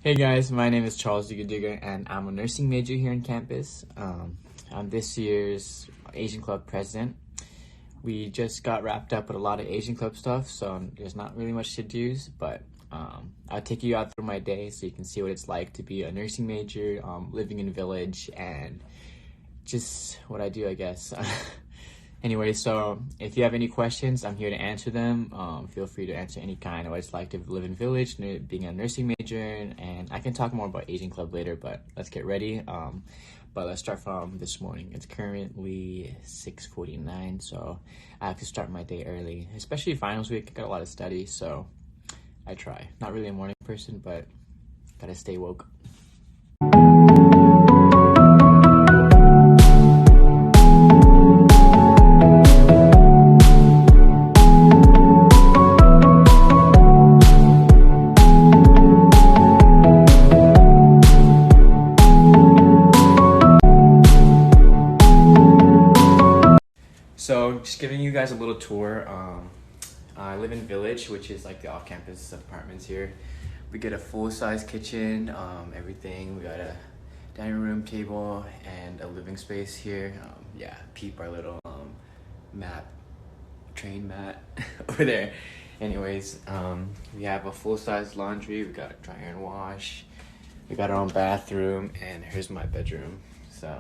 Hey guys, my name is Charles Duga and I'm a nursing major here on campus. I'm this year's Asian Club president. We just got wrapped up with a lot of Asian Club stuff, so there's not really much to do, but I'll take you out through my day so you can see what it's like to be a nursing major, living in a village, and just what I do, I guess. Anyway, so if you have any questions, I'm here to answer them. Feel free to answer any kind of what it's like to live in village, being a nursing major, and I can talk more about Asian Club later, but let's get ready. But let's start from this morning. It's currently 6:49, so I have to start my day early, especially finals week. I got a lot of study, so I try. Not really a morning person, but gotta stay woke. So just giving you guys a little tour. I live in Village, which is like the off-campus apartments here. We get a full-size kitchen, everything. We got a dining room table and a living space here. Peep our little train mat over there. Anyways, we have a full-size laundry. We got a dryer and wash. We got our own bathroom, and here's my bedroom. So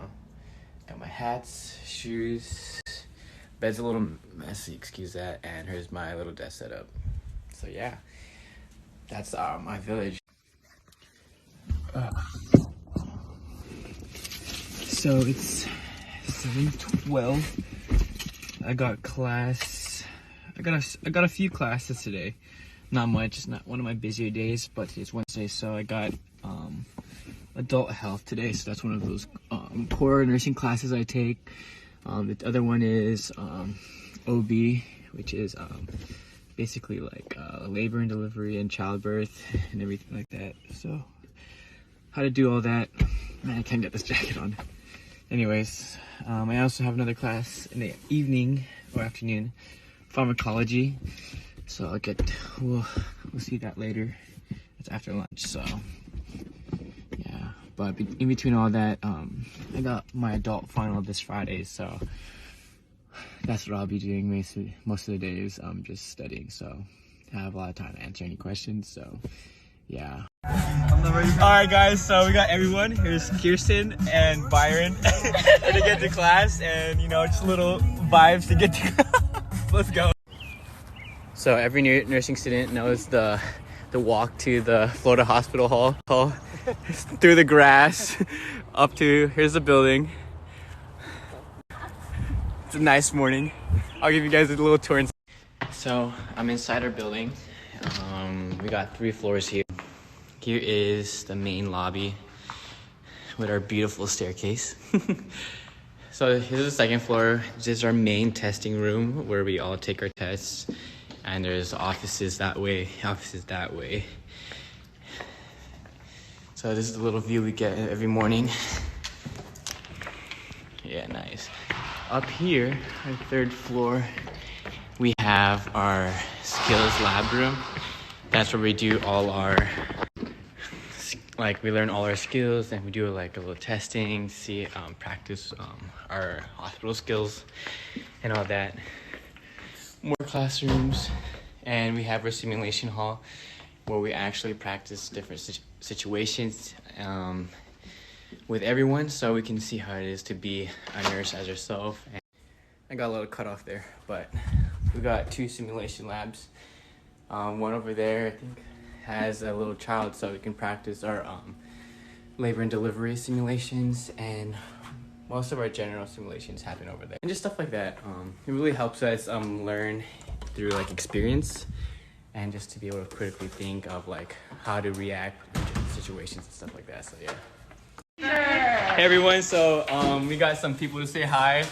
got my hats, shoes. Bed's a little messy, excuse that, and here's my little desk setup. So yeah, that's my village. So it's 7:12. I got class. I got a few classes today. Not much. It's not one of my busier days, but it's Wednesday, so I got adult health today. So that's one of those core nursing classes I take. The other one is OB, which is basically like labor and delivery and childbirth and everything like that. So how to do all that. Man, I can't get this jacket on. Anyways, I also have another class in the evening or afternoon, pharmacology. So we'll see that later. It's after lunch, so yeah. But in between all that, I got my adult final this Friday, so that's what I'll be doing most of the days. I'm just studying, so I have a lot of time to answer any questions, so yeah. Alright guys, so we got everyone. Here's Kirsten and Byron to get to class, and just little vibes to get to let's go. So every nursing student knows the walk to the Florida Hospital Hall through the grass up to, here's the building. It's a nice morning. I'll give you guys a little tour inside. So I'm inside our building. We got 3 floors here. Here is the main lobby with our beautiful staircase. So here's the second floor. This is our main testing room where we all take our tests. And there's offices that way, offices that way. So this is the little view we get every morning. Yeah, nice. Up here, our 3rd floor, we have our skills lab room. That's where we do all our, we learn all our skills, and we do like a little testing, practice our hospital skills and all that. More classrooms, and we have our simulation hall where we actually practice different situations with everyone, so we can see how it is to be a nurse as yourself. And I got a little cut off there, but we got 2 simulation labs. One over there, I think, has a little child, so we can practice our labor and delivery simulations, and most of our general simulations happen over there. And just stuff like that. It really helps us learn through experience, and just to be able to critically think of how to react in different situations and stuff like that. So yeah. Hey everyone, so we got some people to say hi.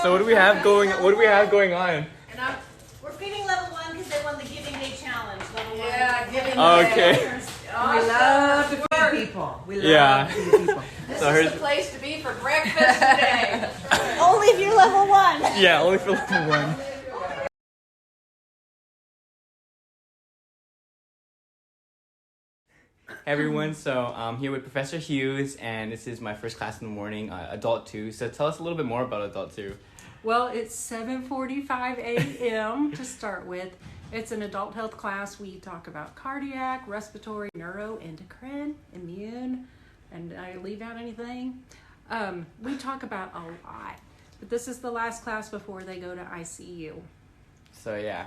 So what do we have going on? We're feeding level 1 because they won the Giving Day Challenge. Level 1. Yeah, Giving Okay. Day. We love to feed people. We love to feed people. This is the place to be for breakfast today. Only if you're level 1. Yeah, only for level 1. Everyone, so I'm here with Professor Hughes, and this is my first class in the morning, Adult 2. So tell us a little bit more about Adult 2. Well, it's 7:45 a.m. to start with. It's an adult health class. We talk about cardiac, respiratory, neuroendocrine, immune, and I leave out anything. We talk about a lot, but this is the last class before they go to ICU. So yeah,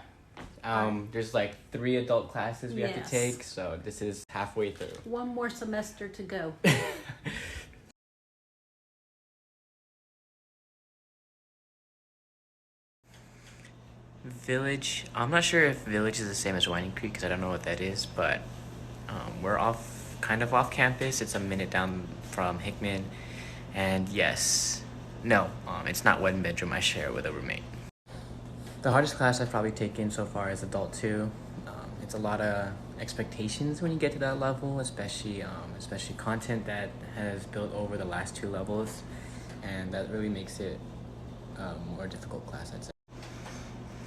there's like 3 adult classes we have to Yes. take, so this is halfway through. One more semester to go. Village. I'm not sure if Village is the same as Winding Creek because I don't know what that is, but we're kind of off campus. It's a minute down from Hickman, and yes, no, it's not one bedroom I share with a roommate. The hardest class I've probably taken so far is Adult 2. It's a lot of expectations when you get to that level, especially content that has built over the last 2 levels, and that really makes it a more difficult class, I'd say.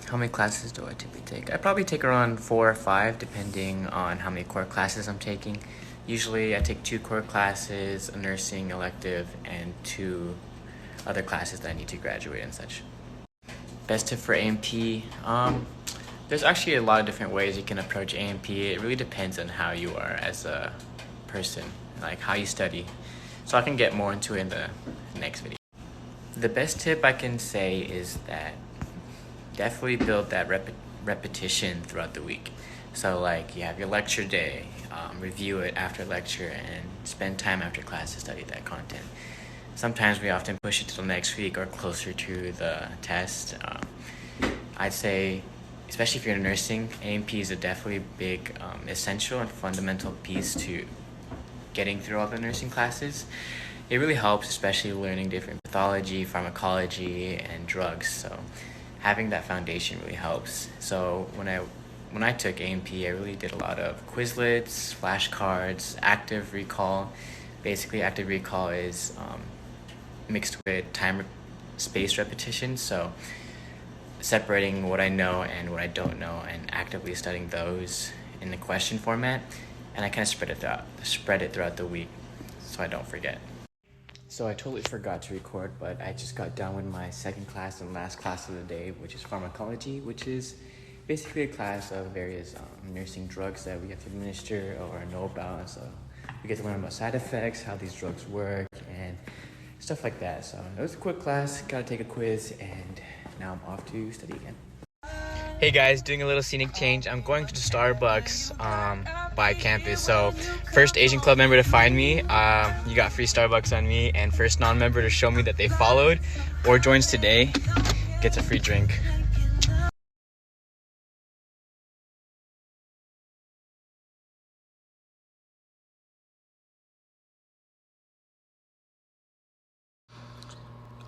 How many classes do I typically take? I probably take around 4 or 5 depending on how many core classes I'm taking. Usually I take 2 core classes, a nursing elective, and 2 other classes that I need to graduate and such. Best tip for A&P? There's actually a lot of different ways you can approach A&P. It really depends on how you are as a person, like how you study. So I can get more into it in the next video. The best tip I can say is that definitely build that repetition throughout the week. So like you have your lecture day, review it after lecture, and spend time after class to study that content. Sometimes we often push it to the next week or closer to the test. I'd say, especially if you're in nursing, A&P is a definitely big, essential and fundamental piece to getting through all the nursing classes. It really helps, especially learning different pathology, pharmacology, and drugs. So having that foundation really helps. So when I took A&P, I really did a lot of Quizlets, flashcards, active recall. Basically, active recall is mixed with time-space repetition. So separating what I know and what I don't know and actively studying those in the question format. And I kind of spread it throughout the week so I don't forget. So I totally forgot to record, but I just got done with my second class and last class of the day, which is pharmacology, which is basically a class of various nursing drugs that we have to administer or know about. So we get to learn about side effects, how these drugs work, and stuff like that. So it was a quick class, got to take a quiz, and now I'm off to study again. Hey guys, doing a little scenic change. I'm going to the Starbucks by campus. So first Asian club member to find me, you got free Starbucks on me, and first non-member to show me that they followed or joins today gets a free drink.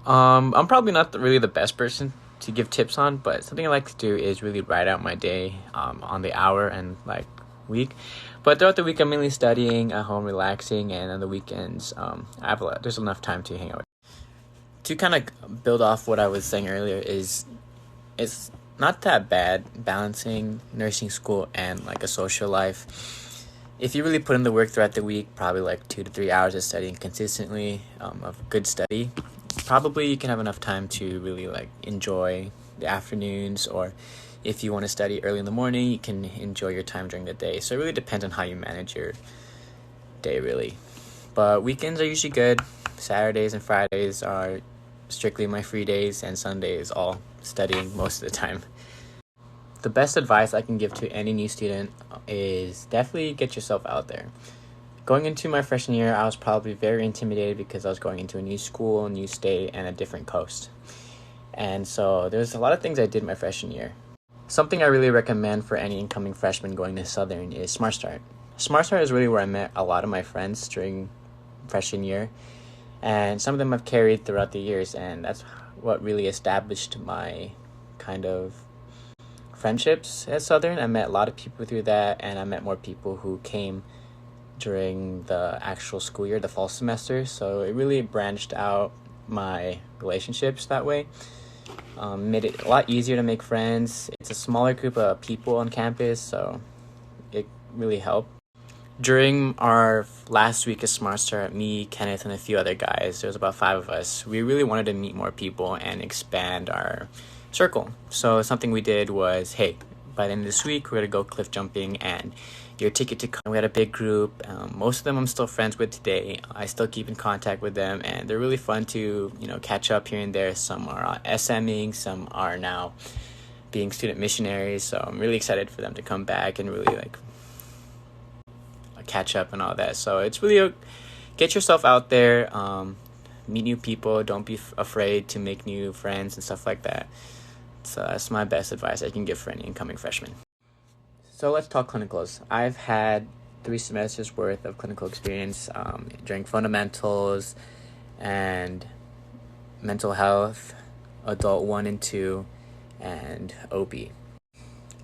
I'm probably not really the best person to give tips on, but something I like to do is really write out my day on the hour and like week. But throughout the week, I'm mainly studying at home, relaxing, and on the weekends, there's enough time to hang out. To kind of build off what I was saying earlier, it's not that bad balancing nursing school and like a social life. If you really put in the work throughout the week, probably like 2 to 3 hours of studying consistently, of good study, probably you can have enough time to really like enjoy the afternoons, or if you want to study early in the morning, you can enjoy your time during the day. So it really depends on how you manage your day, really. But weekends are usually good. Saturdays and Fridays are strictly my free days, and Sundays all studying most of the time. The best advice I can give to any new student is definitely get yourself out there. Going into my freshman year, I was probably very intimidated because I was going into a new school, a new state, and a different coast. And so there's a lot of things I did my freshman year. Something I really recommend for any incoming freshman going to Southern is Smart Start. Smart Start is really where I met a lot of my friends during freshman year, and some of them I've carried throughout the years, and that's what really established my kind of friendships at Southern. I met a lot of people through that, and I met more people who came during the actual school year, the fall semester. So it really branched out my relationships that way. Made it a lot easier to make friends. It's a smaller group of people on campus, so it really helped. During our last week of Smart Start, me, Kenneth, and a few other guys, there was about 5 of us, we really wanted to meet more people and expand our circle. So something we did was, hey, by the end of this week, we're going to go cliff jumping, and your ticket to come. We had a big group. Most of them I'm still friends with today. I still keep in contact with them, and they're really fun to, catch up here and there. Some are SMing, some are now being student missionaries, so I'm really excited for them to come back and really catch up and all that. So it's really get yourself out there, meet new people, don't be afraid to make new friends and stuff like that. So that's my best advice I can give for any incoming freshmen. So let's talk clinicals. I've had 3 semesters worth of clinical experience during fundamentals and mental health, adult 1 and 2, and OB.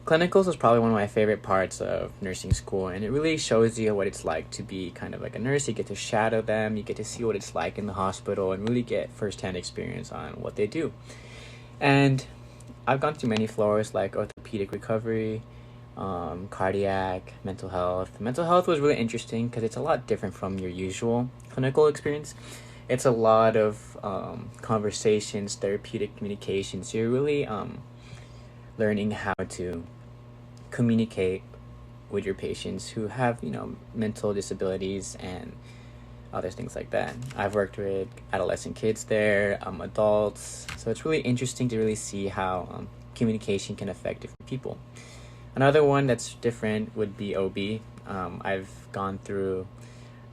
Clinicals is probably one of my favorite parts of nursing school, and it really shows you what it's like to be kind of like a nurse. You get to shadow them, you get to see what it's like in the hospital, and really get firsthand experience on what they do. And I've gone through many floors like orthopedic recovery, cardiac, mental health. Mental health was really interesting because it's a lot different from your usual clinical experience. It's a lot of conversations, therapeutic communication. So you're really learning how to communicate with your patients who have, mental disabilities and other things like that. I've worked with adolescent kids there, adults. So it's really interesting to really see how communication can affect different people. Another one that's different would be OB. I've gone through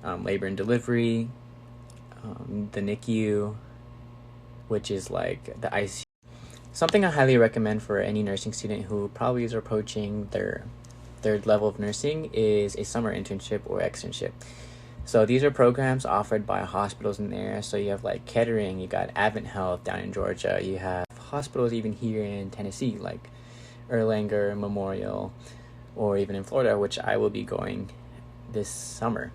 labor and delivery, the NICU, which is like the ICU. Something I highly recommend for any nursing student who probably is approaching their third level of nursing is a summer internship or externship. So these are programs offered by hospitals in there. So you have like Kettering, you got Advent Health down in Georgia, you have hospitals even here in Tennessee like Erlanger, Memorial, or even in Florida, which I will be going this summer.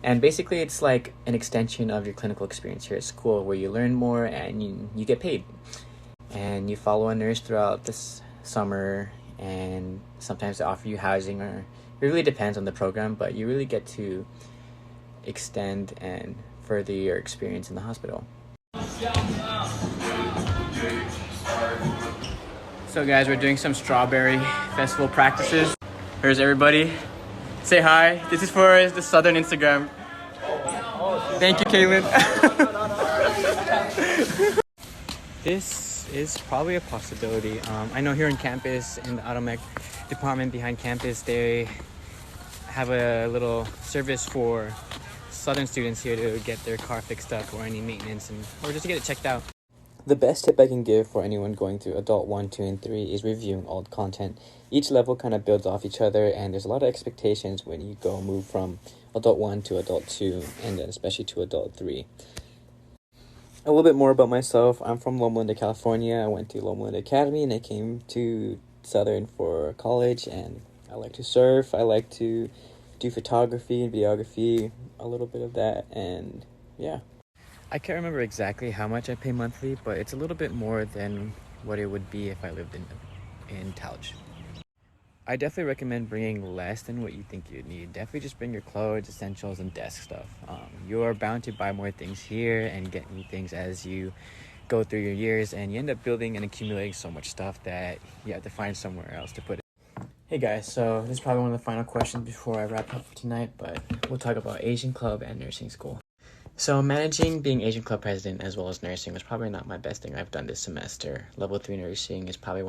And basically it's like an extension of your clinical experience here at school where you learn more and you get paid. And you follow a nurse throughout this summer, and sometimes they offer you housing, or it really depends on the program, but you really get to extend and further your experience in the hospital. So guys, we're doing some strawberry festival practices. Here's everybody. Say hi. This is for the Southern Instagram. Thank you, Kaylin. This is probably a possibility. I know here on campus, in the automech department behind campus, they have a little service for Southern students here to get their car fixed up or any maintenance or just to get it checked out. The best tip I can give for anyone going through adult 1, 2, and 3 is reviewing old content. Each level kind of builds off each other, and there's a lot of expectations when you move from adult 1 to adult 2, and then especially to adult 3. A little bit more about myself. I'm from Loma Linda, California. I went to Loma Linda Academy, and I came to Southern for college, and I like to surf. I like to do photography and videography, a little bit of that, and yeah. I can't remember exactly how much I pay monthly, but it's a little bit more than what it would be if I lived in Talge. I definitely recommend bringing less than what you think you'd need. Definitely just bring your clothes, essentials, and desk stuff. You're bound to buy more things here and get new things as you go through your years, and you end up building and accumulating so much stuff that you have to find somewhere else to put it. Hey guys, so this is probably one of the final questions before I wrap up for tonight, but we'll talk about Asian Club and nursing school. So managing being Asian Club president as well as nursing was probably not my best thing I've done this semester. Level 3 nursing is probably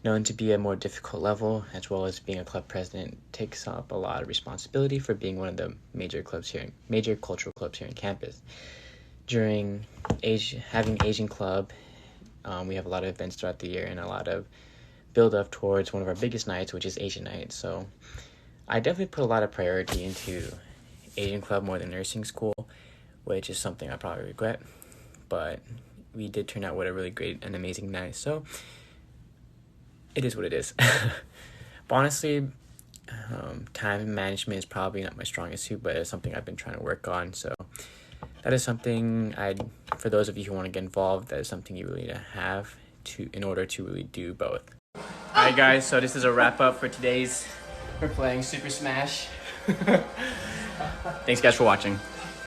known to be a more difficult level, as well as being a club president takes up a lot of responsibility for being one of the major cultural clubs here on campus. During having Asian Club, we have a lot of events throughout the year and a lot of build up towards one of our biggest nights, which is Asian Night. So I definitely put a lot of priority into Asian Club more than nursing school, which is something I probably regret, but we did turn out with a really great and amazing night, so it is what it is. But honestly, time management is probably not my strongest suit, but it's something I've been trying to work on, so that is something for those of you who want to get involved, that is something you really need to have in order to really do both. Alright guys, so this is a wrap up for today's, we're playing Super Smash. Thanks guys for watching.